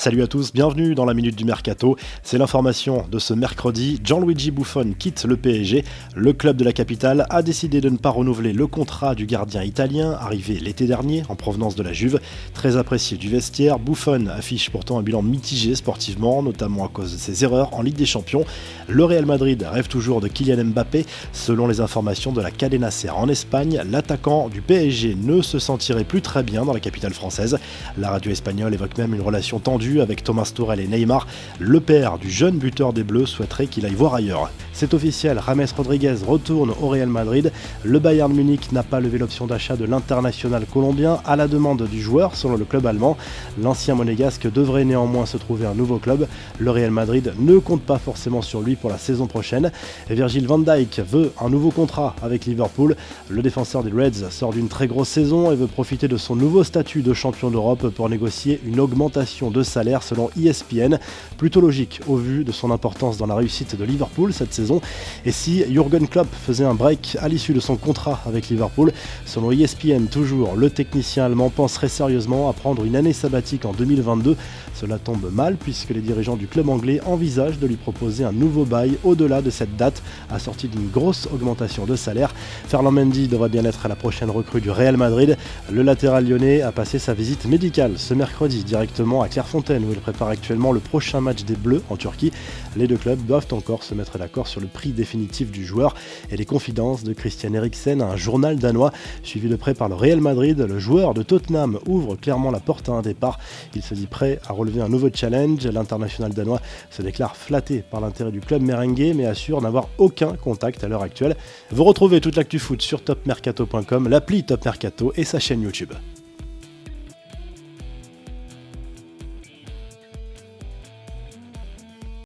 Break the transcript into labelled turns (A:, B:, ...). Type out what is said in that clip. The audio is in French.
A: Salut à tous, bienvenue dans la Minute du Mercato. C'est l'information de ce mercredi. Gianluigi Buffon quitte le PSG. Le club de la capitale a décidé de ne pas renouveler le contrat du gardien italien, arrivé l'été dernier en provenance de la Juve. Très apprécié du vestiaire, Buffon affiche pourtant un bilan mitigé sportivement, notamment à cause de ses erreurs en Ligue des Champions. Le Real Madrid rêve toujours de Kylian Mbappé. Selon les informations de la Cadena Ser en Espagne, l'attaquant du PSG ne se sentirait plus très bien dans la capitale française. La radio espagnole évoque même une relation tendue avec Thomas Tuchel et Neymar. Le père du jeune buteur des Bleus souhaiterait qu'il aille voir ailleurs. C'est officiel, James Rodriguez retourne au Real Madrid. Le Bayern Munich n'a pas levé l'option d'achat de l'international colombien à la demande du joueur, selon le club allemand. L'ancien monégasque devrait néanmoins se trouver un nouveau club. Le Real Madrid ne compte pas forcément sur lui pour la saison prochaine. Virgil van Dijk veut un nouveau contrat avec Liverpool. Le défenseur des Reds sort d'une très grosse saison et veut profiter de son nouveau statut de champion d'Europe pour négocier une augmentation de salaire selon ESPN. Plutôt logique au vu de son importance dans la réussite de Liverpool cette saison. Et si Jürgen Klopp faisait un break à l'issue de son contrat avec Liverpool, selon ESPN toujours, le technicien allemand penserait sérieusement à prendre une année sabbatique en 2022. Cela tombe mal puisque les dirigeants du club anglais envisagent de lui proposer un nouveau bail au-delà de cette date, assorti d'une grosse augmentation de salaire. Ferland Mendy devrait bien être la prochaine recrue du Real Madrid. Le latéral lyonnais a passé sa visite médicale ce mercredi directement à Clairefontaine où il prépare actuellement le prochain match des Bleus en Turquie. Les deux clubs doivent encore se mettre d'accord sur le prix définitif du joueur et les confidences de Christian Eriksen à un journal danois. Suivi de près par le Real Madrid, le joueur de Tottenham ouvre clairement la porte à un départ. Il se dit prêt à relever un nouveau challenge. L'international danois se déclare flatté par l'intérêt du club merengue mais assure n'avoir aucun contact à l'heure actuelle. Vous retrouvez toute l'actu foot sur topmercato.com, l'appli Top Mercato et sa chaîne YouTube.